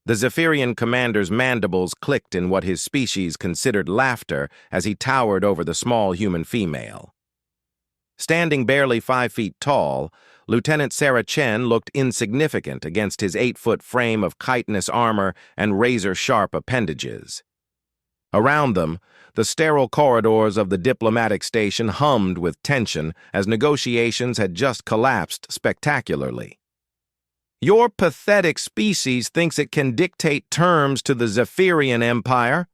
The Zephyrian commander's mandibles clicked in what his species considered laughter as he towered over the small human female. Standing barely 5 feet tall, Lieutenant Sarah Chen looked insignificant against his 8-foot frame of chitinous armor and razor-sharp appendages. Around them, the sterile corridors of the diplomatic station hummed with tension as negotiations had just collapsed spectacularly. "Your pathetic species thinks it can dictate terms to the Zephyrian Empire,"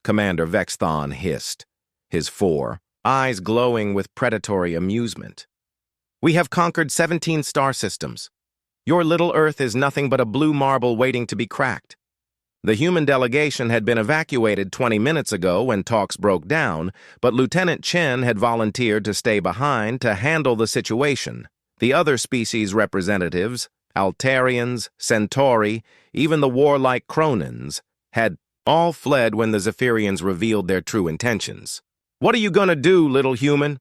Commander Vexthon hissed, his eyes glowing with predatory amusement. "We have conquered 17 star systems. Your little Earth is nothing but a blue marble waiting to be cracked. The human delegation had been evacuated 20 minutes ago when talks broke down, but Lieutenant Chen had volunteered to stay behind to handle the situation. The other species representatives, Altarians, Centauri, even the warlike Cronins, had all fled when the Zephyrians revealed their true intentions. "What are you gonna do, little human?"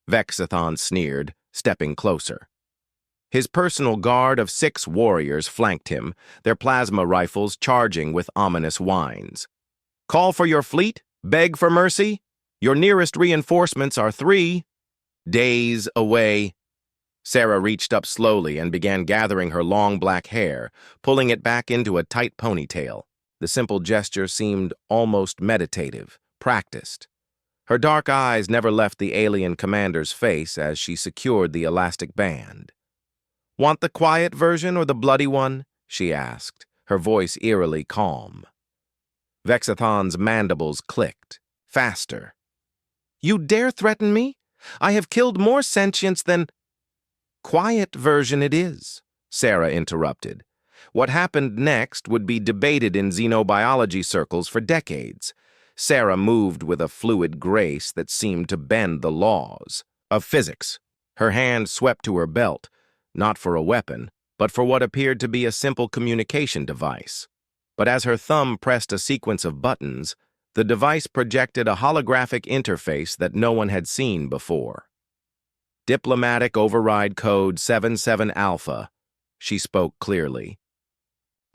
Vexthon sneered, stepping closer. His personal guard of 6 warriors flanked him, their plasma rifles charging with ominous whines. "Call for your fleet? Beg for mercy? Your nearest reinforcements are 3 days away." Sarah reached up slowly and began gathering her long black hair, pulling it back into a tight ponytail. The simple gesture seemed almost meditative, practiced. Her dark eyes never left the alien commander's face as she secured the elastic band. "Want the quiet version or the bloody one?" she asked, her voice eerily calm. Vexthon's mandibles clicked, faster. "You dare threaten me? I have killed more sentients than—" "Quiet version it is," Sarah interrupted. What happened next would be debated in xenobiology circles for decades. Sarah moved with a fluid grace that seemed to bend the laws of physics. Her hand swept to her belt, not for a weapon, but for what appeared to be a simple communication device. But as her thumb pressed a sequence of buttons, the device projected a holographic interface that no one had seen before. "Diplomatic Override Code 77 Alpha," she spoke clearly.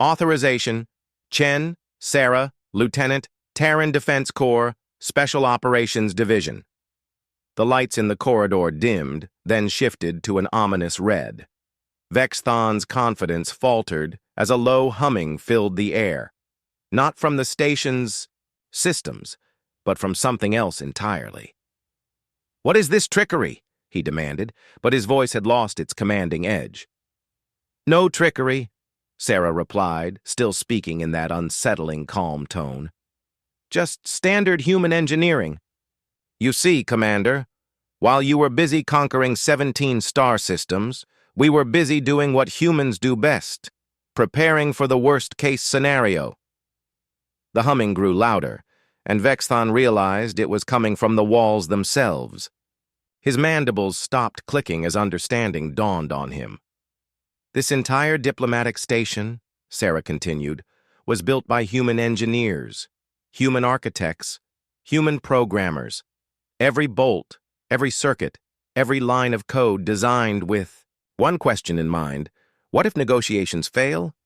"Authorization, Chen, Sarah, Lieutenant, Terran Defense Corps, Special Operations Division." The lights in the corridor dimmed, then shifted to an ominous red. Vexthon's confidence faltered as a low humming filled the air, not from the station's systems, but from something else entirely. "What is this trickery?" he demanded, but his voice had lost its commanding edge. "No trickery," Sarah replied, still speaking in that unsettling, calm tone. "Just standard human engineering. You see, Commander, while you were busy conquering 17 star systems, we were busy doing what humans do best, preparing for the worst-case scenario." The humming grew louder, and Vexthon realized it was coming from the walls themselves. His mandibles stopped clicking as understanding dawned on him. "This entire diplomatic station," Sarah continued, "was built by human engineers, human architects, human programmers. Every bolt, every circuit, every line of code designed with one question in mind: what if negotiations fail?"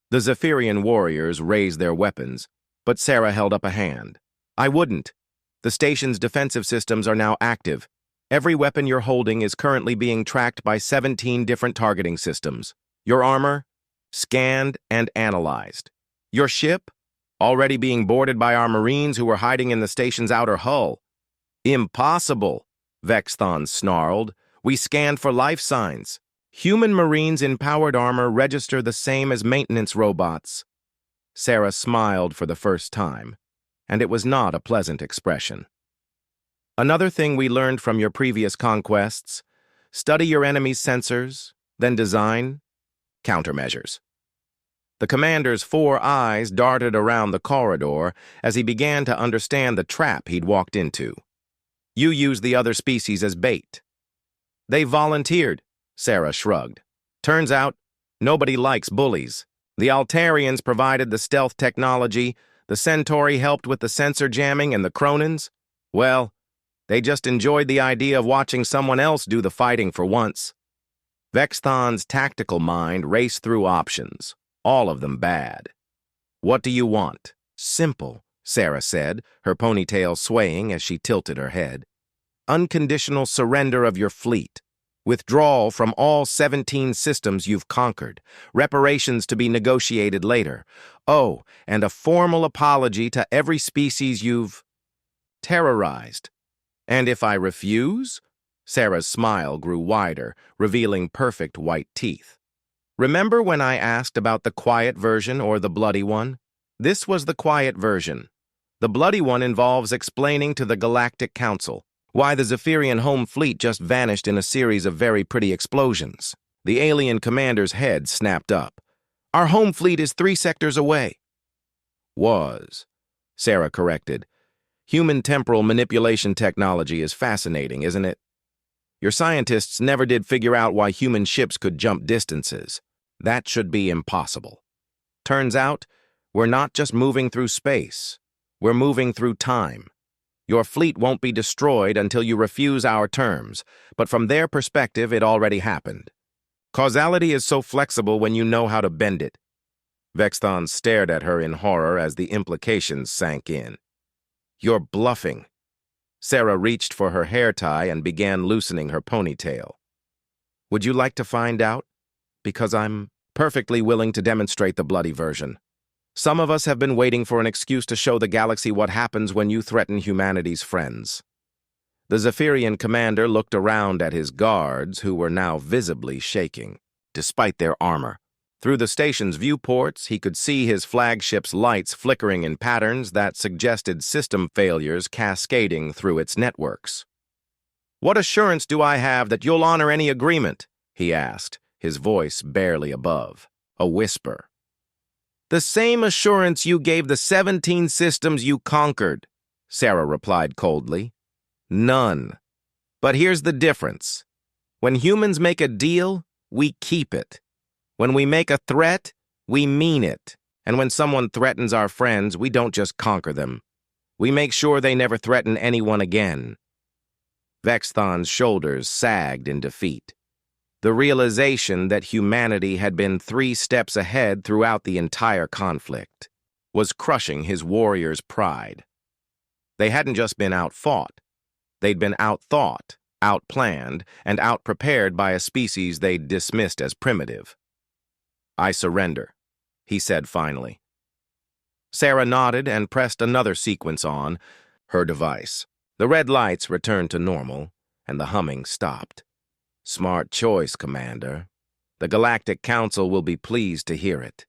The Zephyrian warriors raised their weapons, but Sarah held up a hand. "I wouldn't. The station's defensive systems are now active. Every weapon you're holding is currently being tracked by 17 different targeting systems. Your armor, scanned and analyzed. Your ship, already being boarded by our Marines who were hiding in the station's outer hull." "Impossible," Vexthon snarled. "We scanned for life signs. Human Marines in powered armor register the same as maintenance robots." Sarah smiled for the first time, and it was not a pleasant expression. "Another thing we learned from your previous conquests: study your enemy's sensors, then design countermeasures." The commander's 4 eyes darted around the corridor as he began to understand the trap he'd walked into. "You use the other species as bait." "They volunteered," Sarah shrugged. "Turns out, nobody likes bullies. The Altarians provided the stealth technology, the Centauri helped with the sensor jamming, and the Cronins, well, they just enjoyed the idea of watching someone else do the fighting for once." Vexthon's tactical mind raced through options, all of them bad. What do you want? Simple, Sarah said, her ponytail swaying as she tilted her head. Unconditional surrender of your fleet. Withdrawal from all 17 systems you've conquered. Reparations to be negotiated later. Oh, and a formal apology to every species you've terrorized. And if I refuse? Sarah's smile grew wider, revealing perfect white teeth. Remember when I asked about the quiet version or the bloody one? This was the quiet version. The bloody one involves explaining to the Galactic Council why the Zephyrian home fleet just vanished in a series of very pretty explosions. The alien commander's head snapped up. Our home fleet is 3 sectors away. Was, Sarah corrected. Human temporal manipulation technology is fascinating, isn't it? Your scientists never did figure out why human ships could jump distances. That should be impossible. Turns out, we're not just moving through space. We're moving through time. Your fleet won't be destroyed until you refuse our terms, but from their perspective, it already happened. Causality is so flexible when you know how to bend it. Vexthon stared at her in horror as the implications sank in. You're bluffing. Sarah reached for her hair tie and began loosening her ponytail. Would you like to find out? Because I'm perfectly willing to demonstrate the bloody version. Some of us have been waiting for an excuse to show the galaxy what happens when you threaten humanity's friends. The Zephyrian commander looked around at his guards, who were now visibly shaking, despite their armor. Through the station's viewports, he could see his flagship's lights flickering in patterns that suggested system failures cascading through its networks. What assurance do I have that you'll honor any agreement? He asked, his voice barely above, a whisper. The same assurance you gave the 17 systems you conquered, Sarah replied coldly. None. But here's the difference. When humans make a deal, we keep it. When we make a threat, we mean it. And when someone threatens our friends, we don't just conquer them. We make sure they never threaten anyone again. Vexthon's shoulders sagged in defeat. The realization that humanity had been 3 steps ahead throughout the entire conflict was crushing his warrior's pride. They hadn't just been outfought. They'd been outthought, outplanned, and outprepared by a species they'd dismissed as primitive. I surrender, he said finally. Sarah nodded and pressed another sequence on her device. The red lights returned to normal, and the humming stopped. Smart choice, Commander. The Galactic Council will be pleased to hear it.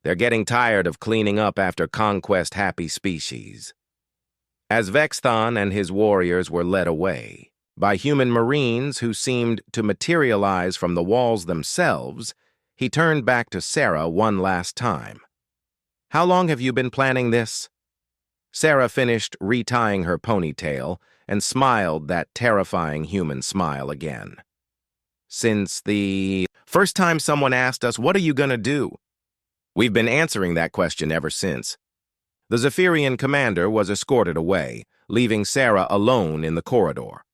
They're getting tired of cleaning up after conquest-happy species. As Vexthon and his warriors were led away by human marines who seemed to materialize from the walls themselves, he turned back to Sarah one last time. How long have you been planning this? Sarah finished retying her ponytail and smiled that terrifying human smile again. Since the first time someone asked us, what are you going to do? We've been answering that question ever since. The Zephyrian commander was escorted away, leaving Sarah alone in the corridor.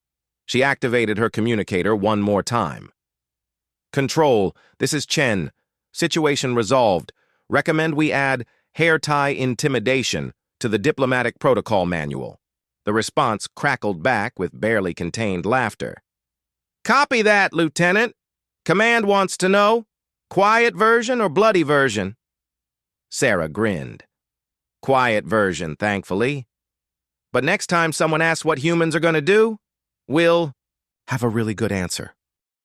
She activated her communicator one more time. Control, this is Chen. Situation resolved. Recommend we add hair tie intimidation to the diplomatic protocol manual. The response crackled back with barely contained laughter. Copy that, Lieutenant. Command wants to know, quiet version or bloody version? Sarah grinned. Quiet version, thankfully. But next time someone asks what humans are going to do, we'll have a really good answer.